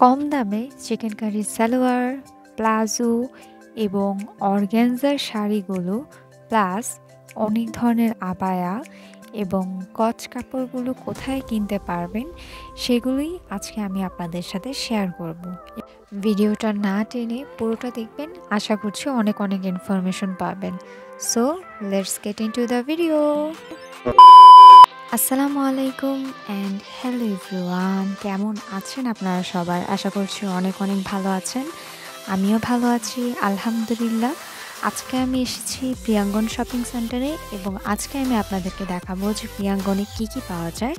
কম দামে chicken curry salwar, palazzo এবং organza শাড়িগুলো প্লাস অনেক ধরনের আবায়া এবং কচ কাপড়গুলো কোথায় কিনতে পারবেন সেগুলোই আজকে আমি আপনাদের সাথে শেয়ার করব। ভিডিওটা না টেনে পুরোটা দেখবেন, আশা করছি অনেক অনেক ইনফরমেশন পাবেন। So let's get into the video. আসসালামু আলাইকুম অ্যান্ড হ্যালো এভরিওয়ান, কেমন আছেন আপনারা সবাই? আশা করছি অনেক অনেক ভালো আছেন। আমিও ভালো আছি আলহামদুলিল্লাহ। আজকে আমি এসেছি প্রিয়াঙ্গন শপিং সেন্টারে এবং আজকে আমি আপনাদেরকে দেখাবো যে প্রিয়াঙ্গনে কি কি পাওয়া যায়।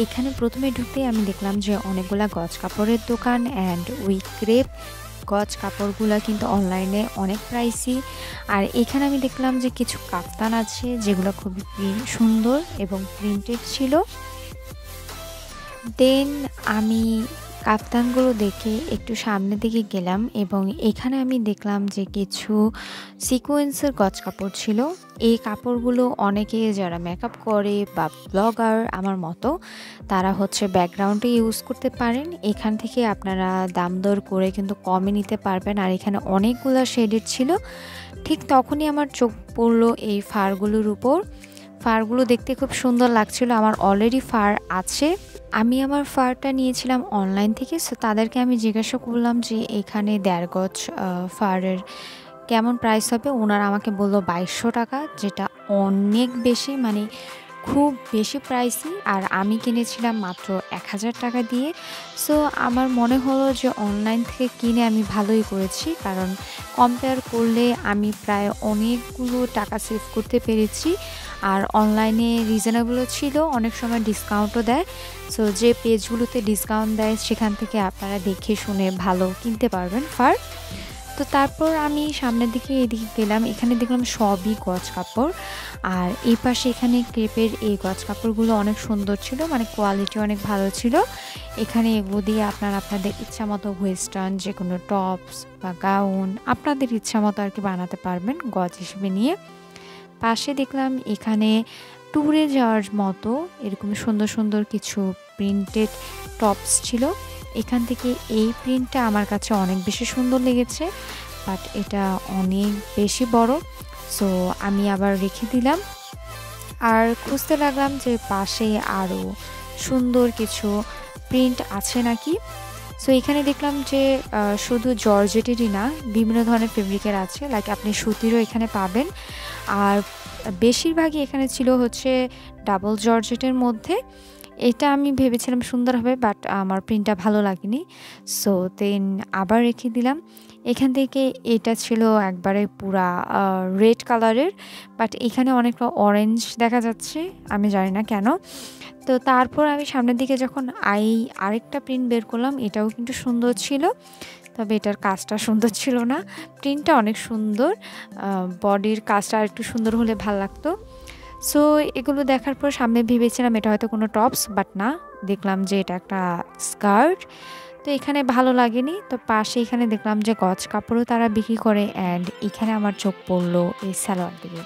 এখানে প্রথমে ঢুকতেই আমি দেখলাম যে অনেকগুলা গজ কাপড়ের দোকান অ্যান্ড উই ক্রেপ। গজ কাপড়গুলো কিন্তু অনলাইনে অনেক প্রাইসি। আর এখানে আমি দেখলাম যে কিছু কাফতান আছে যেগুলো খুবই সুন্দর এবং প্রিন্টেড ছিল। দেন আমি কাফতানগুলো দেখে একটু সামনের দিকে গেলাম এবং এখানে আমি দেখলাম যে কিছু সিকোয়েন্সের গজ কাপড় ছিল। এই কাপড়গুলো অনেকে যারা মেকআপ করে বা ব্লগার আমার মতো তারা হচ্ছে ব্যাকগ্রাউন্ডে ইউজ করতে পারেন। এখান থেকে আপনারা দাম দর করে কিন্তু কমে নিতে পারবেন। আর এখানে অনেকগুলো শেডেড ছিল। ঠিক তখনই আমার চোখ পড়লো এই ফারগুলোর উপর। ফারগুলো দেখতে খুব সুন্দর লাগছিল। আমার অলরেডি ফার আছে। আমি আমার ফারটা নিয়েছিলাম অনলাইন থেকে। সো তাদেরকে আমি জিজ্ঞাসা করলাম যে এখানে 1.5 গজ ফারের কেমন প্রাইস হবে। ওনারা আমাকে বললো 2200 টাকা, যেটা অনেক বেশি, মানে খুব বেশি প্রাইসই। আর আমি কিনেছিলাম মাত্র 1000 টাকা দিয়ে। সো আমার মনে হলো যে অনলাইন থেকে কিনে আমি ভালোই করেছি, কারণ কম্পেয়ার করলে আমি প্রায় অনেকগুলো টাকা সেভ করতে পেরেছি। আর অনলাইনে রিজনেবলও ছিল, অনেক সময় ডিসকাউন্টও দেয়। সো যে পেজগুলোতে ডিসকাউন্ট দেয় সেখান থেকে আপনারা দেখে শুনে ভালো কিনতে পারবেন ফার। তো তারপর আমি সামনের দিকে এদিকে গেলাম, এখানে দেখলাম সবই গজ কাপড়। আর এই পাশে এখানে ক্রেপের এই গজ কাপড়গুলো অনেক সুন্দর ছিল, মানে কোয়ালিটি অনেক ভালো ছিল। এখানে এগুলো দিয়ে আপনারা আপনাদের ইচ্ছা মতো ওয়েস্টার্ন যে কোনো টপস বা গাউন আপনাদের ইচ্ছা মতো আর কি বানাতে পারবেন গজ হিসেবে নিয়ে। পাশে দেখলাম এখানে ট্যুরে যাওয়ার মতো এরকম সুন্দর সুন্দর কিছু প্রিন্টেড টপস ছিল। এখান থেকে এই প্রিন্টটা আমার কাছে অনেক বেশি সুন্দর লেগেছে, বাট এটা অনেক বেশি বড়। সো আমি আবার রেখে দিলাম আর খুঁজতে লাগলাম যে পাশে আরও সুন্দর কিছু প্রিন্ট আছে নাকি। সো এখানে দেখলাম যে শুধু জর্জেটেরই না, বিভিন্ন ধরনের ফেব্রিকের আছে, লাইক আপনি সুতিরও এখানে পাবেন। আর বেশিরভাগই এখানে ছিল হচ্ছে ডাবল জর্জেটের মধ্যে। এটা আমি ভেবেছিলাম সুন্দর হবে, বাট আমার প্রিন্টটা ভালো লাগেনি। সো দেন আবার রেখে দিলাম। এখান থেকে এটা ছিল একবারে পুরা রেড কালারের, বাট এখানে অনেকটা অরেঞ্জ দেখা যাচ্ছে, আমি জানি না কেন। তো তারপর আমি সামনের দিকে যখন আরেকটা প্রিন্ট বের করলাম, এটাও কিন্তু সুন্দর ছিল, তবে এটার কাজটা সুন্দর ছিল না। প্রিন্টটা অনেক সুন্দর, বডির কাজটা আর একটু সুন্দর হলে ভালো লাগতো। সো এগুলো দেখার পর সামনে ভেবেছিলাম এটা হয়তো কোনো টপস, বাট না, দেখলাম যে এটা একটা স্কার্ট। তো এখানে ভালো লাগেনি। তো পাশে এখানে দেখলাম যে গজ কাপড়ও তারা বিক্রি করে। অ্যান্ড এখানে আমার চোখ পড়লো এই সালোয়ার দিকে।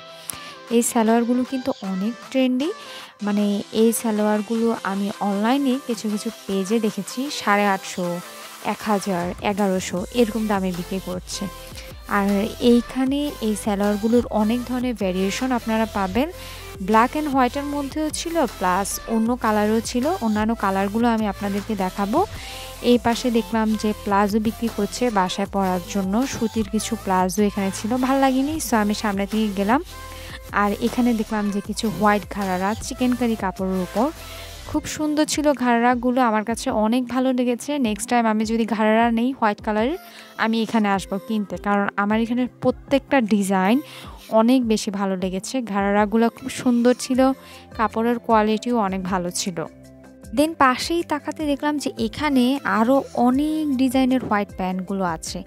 এই সালোয়ারগুলো কিন্তু অনেক ট্রেন্ডি, মানে এই সালোয়ারগুলো আমি অনলাইনে কিছু কিছু পেজে দেখেছি 850, 1000, 1100 এরকম দামে বিক্রি করছে। আর এইখানে এই সালোয়ারগুলোর অনেক ধরনের ভ্যারিয়েশন আপনারা পাবেন। ব্ল্যাক অ্যান্ড হোয়াইটের মধ্যেও ছিল, প্লাস অন্য কালারও ছিল। অন্যান্য কালারগুলো আমি আপনাদেরকে দেখাবো। এই পাশে দেখলাম যে প্লাজো বিক্রি করছে বাসায় পরার জন্য, সুতির কিছু প্লাজো এখানে ছিল, ভাল লাগেনি। সো আমি সামনে থেকে গেলাম। আর এখানে দেখলাম যে কিছু হোয়াইট ঘাড়ারা চিকেন কারি কাপড়ের উপর, খুব সুন্দর ছিল ঘাড়ারাগুলো, আমার কাছে অনেক ভালো লেগেছে। নেক্সট টাইম আমি যদি ঘাড়ারা নেই হোয়াইট কালারের, আমি এখানে আসবো কিনতে, কারণ আমার এখানে প্রত্যেকটা ডিজাইন অনেক বেশি ভালো লেগেছে। ঘাড়ারাগুলো খুব সুন্দর ছিল, কাপড়ের কোয়ালিটিও অনেক ভালো ছিল। দেন পাশেই তাকাতে দেখলাম যে এখানে আরও অনেক ডিজাইনের হোয়াইট প্যান্টগুলো আছে।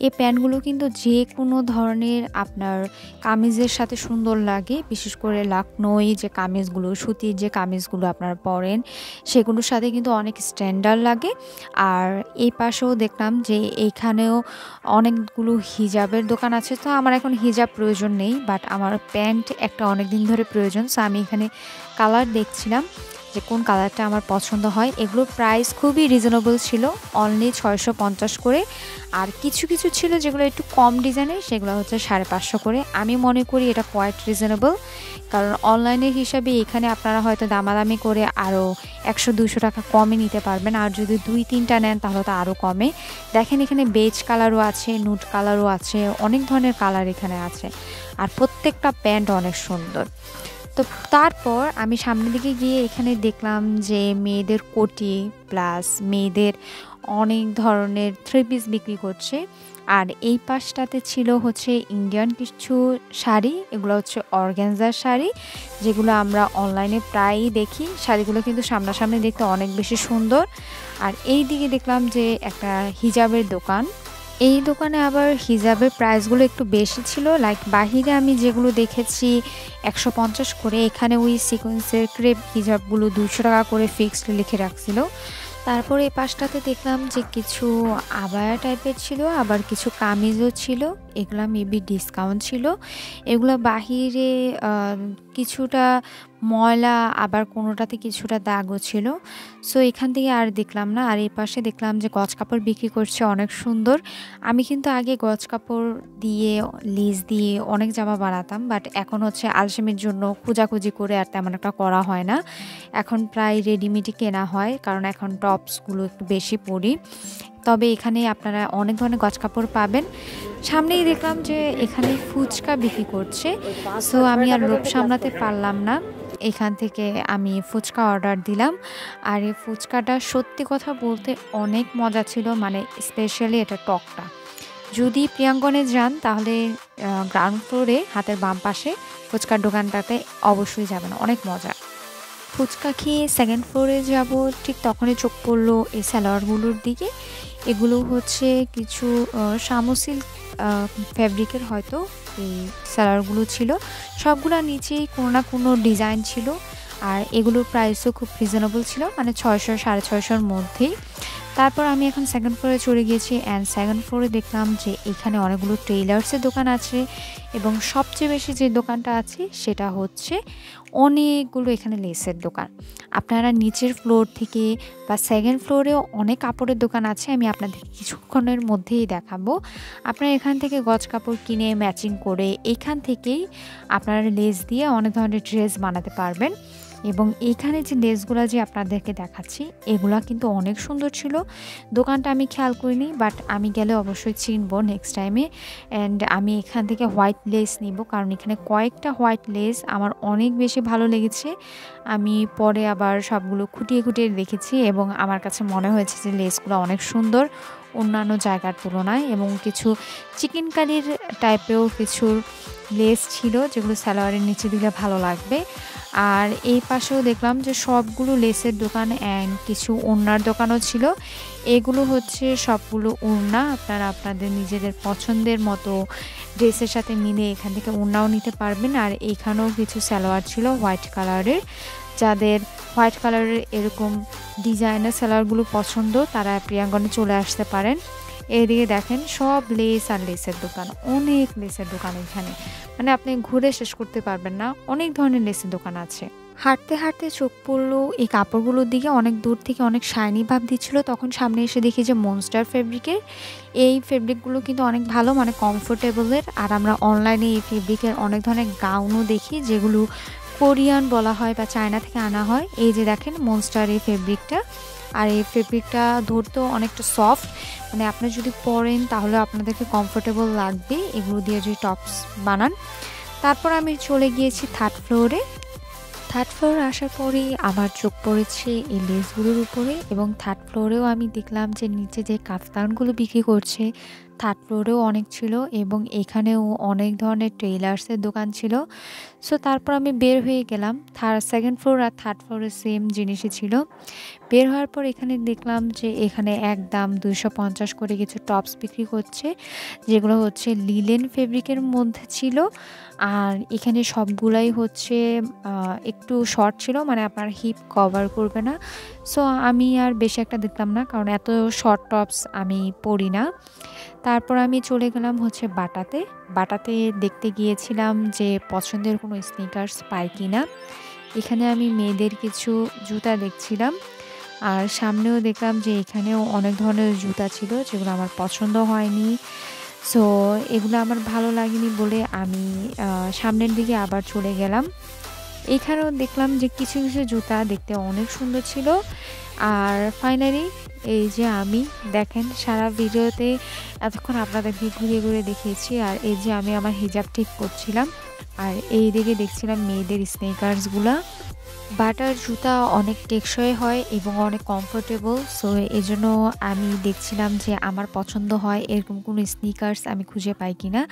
এই প্যান্টগুলো কিন্তু যে কোনো ধরনের আপনার কামিজের সাথে সুন্দর লাগে, বিশেষ করে লখনৌই যে কামিজগুলো, সুতির যে কামিজগুলো আপনারা পরেন সেগুলোর সাথে কিন্তু অনেক স্ট্যান্ডার্ড লাগে। আর এই পাশেও দেখলাম যে এইখানেও অনেকগুলো হিজাবের দোকান আছে। তো আমার এখন হিজাব প্রয়োজন নেই, বাট আমার প্যান্ট একটা অনেক দিন ধরে প্রয়োজন। সো আমি এখানে কালার দেখছিলাম। যে কোন কালারটা আমার পছন্দ হয়। এগুলোর প্রাইস খুবই রিজনেবল ছিল, অনলি 650 করে। আর কিছু কিছু ছিল যেগুলো একটু কম ডিজাইনের, সেগুলো হচ্ছে 550 করে। আমি মনে করি এটা কোয়াইট রিজনেবল, কারণ অনলাইনের হিসাবে এখানে আপনারা হয়তো দামাদামি করে আরও 100-200 টাকা কমে নিতে পারবেন, আর যদি 2-3টা নেন তাহলে তো আরও কমে। দেখেন এখানে বেজ কালারও আছে, নুড কালারও আছে, অনেক ধরনের কালার এখানে আছে, আর প্রত্যেকটা প্যান্ট অনেক সুন্দর। তো তারপর আমি সামনের দিকে গিয়ে এখানে দেখলাম যে মেয়েদের কোটি প্লাস মেয়েদের অনেক ধরনের থ্রি পিস বিক্রি করছে। আর এই পাশটাতে ছিল হচ্ছে ইন্ডিয়ান কিছু শাড়ি, এগুলো হচ্ছে অর্গানজার শাড়ি, যেগুলো আমরা অনলাইনে প্রায়ই দেখি। শাড়িগুলো কিন্তু সামনাসামনি দেখতে অনেক বেশি সুন্দর। আর এই দিকে দেখলাম যে একটা হিজাবের দোকান। এই দোকানে আবার হিজাবের প্রাইসগুলো একটু বেশি ছিল, লাইক বাহিরে আমি যেগুলো দেখেছি 150 করে, এখানে ওই সিকোয়েন্সের ক্রেপ হিজাবগুলো 200 টাকা করে ফিক্সড লিখে রাখছিল। তারপরে এই পাশটাতে দেখলাম যে কিছু আবায়া টাইপের ছিল, আবার কিছু কামিজও ছিল, এগুলা মেবি ডিসকাউন্ট ছিল। এগুলো বাহিরে কিছুটা ময়লা, আবার কোনোটাতে কিছুটা দাগও ছিল। সো এখান থেকে আর দেখলাম না। আর এই পাশে দেখলাম যে গজ কাপড় বিক্রি করছে অনেক সুন্দর। আমি কিন্তু আগে গজ কাপড় দিয়ে লেস দিয়ে অনেক জামা বানাতাম, বাট এখন হচ্ছে আলসেমির জন্য খোঁজাখুঁজি করে আর তেমন একটা করা হয় না। এখন প্রায় রেডিমেডই কেনা হয়, কারণ এখন টপসগুলো একটু বেশি পরি। তবে এখানে আপনারা অনেক ধরনের গজ কাপড় পাবেন। সামনেই দেখলাম যে এখানে ফুচকা বিক্রি করছে, সো আমি আর লোভ সামলাতে পারলাম না, এখান থেকে আমি ফুচকা অর্ডার দিলাম। আর এই ফুচকাটা সত্যি কথা বলতে অনেক মজা ছিল, মানে স্পেশালি এটা টকটা। যদি প্রিয়াঙ্গনে যান তাহলে গ্রাউন্ড ফ্লোরে হাতের বাম পাশে ফুচকার দোকানটাতে অবশ্যই যাবেন, অনেক মজা। ফুচকা খেয়ে সেকেন্ড ফ্লোরে যাব, ঠিক তখনই চোখ পড়লো এই সালোয়ারগুলোর দিকে। এগুলো হচ্ছে কিছু সামুসিল ফ্যাব্রিকের হয়তো এই সালোয়ারগুলো ছিল। সবগুলো নিচেই কোনো না কোনো ডিজাইন ছিল, আর এগুলোর প্রাইসও খুব রিজনেবল ছিল, মানে 600-650-র মধ্যেই। তারপর আমি এখন সেকেন্ড ফ্লোরে চলে গিয়েছি, অ্যান্ড সেকেন্ড ফ্লোরে দেখলাম যে এখানে অনেকগুলো টেইলার্সের দোকান আছে, এবং সবচেয়ে বেশি যে দোকানটা আছে সেটা হচ্ছে অনেকগুলো এখানে লেসের দোকান। আপনারা নিচের ফ্লোর থেকে বা সেকেন্ড ফ্লোরেও অনেক কাপড়ের দোকান আছে, আমি আপনাদের কিছুক্ষণের মধ্যেই দেখাবো। আপনারা এখান থেকে গজ কাপড় কিনে ম্যাচিং করে এখান থেকেই আপনারা লেস দিয়ে অনেক ধরনের ড্রেস বানাতে পারবেন। এবং এইখানে যে লেসগুলো যে আপনাদেরকে দেখাচ্ছি, এগুলা কিন্তু অনেক সুন্দর ছিল। দোকানটা আমি খেয়াল করিনি, বাট আমি গেলে অবশ্যই চিনবো নেক্সট টাইমে। অ্যান্ড আমি এখান থেকে হোয়াইট লেস নিব, কারণ এখানে কয়েকটা হোয়াইট লেস আমার অনেক বেশি ভালো লেগেছে। আমি পরে আবার সবগুলো খুঁটিয়ে খুঁটিয়ে দেখেছি, এবং আমার কাছে মনে হয়েছে যে লেসগুলো অনেক সুন্দর অন্যান্য জায়গার তুলনায়। এবং কিছু চিকেন কারির টাইপেও কিছু লেস ছিল, যেগুলো সালোয়ারের নিচে দিলে ভালো লাগবে। আর এই পাশেও দেখলাম যে সবগুলো লেসের দোকান অ্যান্ড কিছু ওড়নার দোকানও ছিল। এগুলো হচ্ছে সবগুলো ওড়না, আপনারা আপনাদের নিজেদের পছন্দের মতো ড্রেসের সাথে মিলে এখান থেকে ওড়নাও নিতে পারবেন। আর এইখানেও কিছু সালোয়ার ছিল হোয়াইট কালারের, যাদের হোয়াইট কালারের এরকম ডিজাইনের সালোয়ারগুলো পছন্দ তারা প্রিয়াঙ্গনে চলে আসতে পারেন। এইদিকে দেখেন সব লেস আর লেসের দোকান, অনেক লেসের দোকান এখানে, মানে আপনি ঘুরে শেষ করতে পারবেন না, অনেক ধরনের লেসের দোকান আছে। হাঁটতে হাঁটতে চোখ পড়লো এই কাপড়গুলোর দিকে, অনেক দূর থেকে অনেক শাইনি ভাব দিচ্ছিল। তখন সামনে এসে দেখি যে মনস্টার ফেব্রিকের এই ফেব্রিকগুলো কিন্তু অনেক ভালো, মানে কমফোর্টেবলের। আর আমরা অনলাইনে এই ফেব্রিকের অনেক ধরনের গাউনও দেখি, যেগুলো কোরিয়ান বলা হয় বা চায়না থেকে আনা হয়। এই যে দেখেন মনস্টার এই ফেব্রিকটা, আর এই ফেব্রিকটা ধরতেও অনেকটা সফট, মানে আপনি যদি পরেন তাহলে আপনাদেরকে কমফোর্টেবল লাগবে এগুলো দিয়ে যদি টপস বানান। তারপর আমি চলে গিয়েছি থার্ড ফ্লোরে। থার্ড ফ্লোর আসার পরেই আমার চোখ পড়েছে এই লেসগুলোর উপরে, এবং থার্ড ফ্লোরেও আমি দেখলাম যে নিচে যে কাফতানগুলো বিক্রি করছে থার্ড ফ্লোরেও অনেক ছিল, এবং এখানেও অনেক ধরনের টেইলার্সের দোকান ছিল। সো তারপর আমি বের হয়ে গেলাম, সেকেন্ড ফ্লোর আর থার্ড ফ্লোরে সেম জিনিসই ছিল। বের হওয়ার পর এখানে দেখলাম যে এখানে একদম 250 করে কিছু টপস বিক্রি করছে, যেগুলো হচ্ছে লিলেন ফেব্রিকের মধ্যে ছিল। আর এখানে সবগুলাই হচ্ছে একটু শর্ট ছিল, মানে আপনার হিপ কভার করবে না। সো আমি আর বেশি একটা দেখলাম না, কারণ এত শর্ট টপস আমি পরি না। তারপর আমি চলে গেলাম হচ্ছে বাটাতে দেখতে গিয়েছিলাম যে পছন্দের কোনো স্নিকার্স পাই কিনা। এখানে আমি মেয়েদের কিছু জুতা দেখছিলাম। আর সামনেও দেখলাম যে এখানেও অনেক ধরনের জুতা ছিল যেগুলো আমার পছন্দ হয়নি। সো এগুলো আমার ভালো লাগেনি বলে আমি সামনের দিকে আবার চলে গেলাম। এখানেও দেখলাম যে কিছু জুতা দেখতে অনেক সুন্দর ছিল। আর ফাইনালি এই যে আমি দেখেন সারা ভিডিওতে এতক্ষণ আপনাদেরকে ঘুরিয়ে দেখিয়েছি। আর এই যে আমি আমার হিজাব ঠিক করছিলাম। আর এইদিকে দেখছিলাম মেয়েদের স্নেকার্সগুলা। বাটার জুতা অনেক টেকসই হয় এবং অনেক কমফোর্টেবল। সো এজন্য আমি দেখছিলাম যে আমার পছন্দ হয় এরকম কোনো স্নিকার্স আমি খুঁজে পাই কিনা।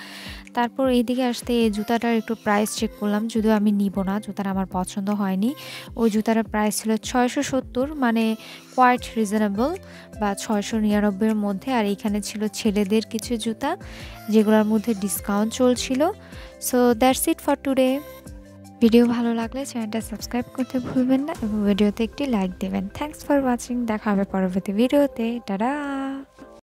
তারপর এইদিকে আসতে এই জুতাটার একটু প্রাইস চেক করলাম, যদিও আমি নিব না, জুতাটা আমার পছন্দ হয়নি। ওই জুতাটার প্রাইস ছিল ৬৭০, মানে কোয়াইট রিজনেবল, বা ৬৯৯-এর মধ্যে। আর এইখানে ছিল ছেলেদের কিছু জুতা যেগুলোর মধ্যে ডিসকাউন্ট চলছিল। So that's it for today. Video ভালো লাগলে চ্যানেলটা সাবস্ক্রাইব করতে ভুলবেন না এবং ভিডিওতে একটি লাইক দেবেন। Thanks for watching. দেখা হবে পরবর্তী ভিডিওতে। টাটা।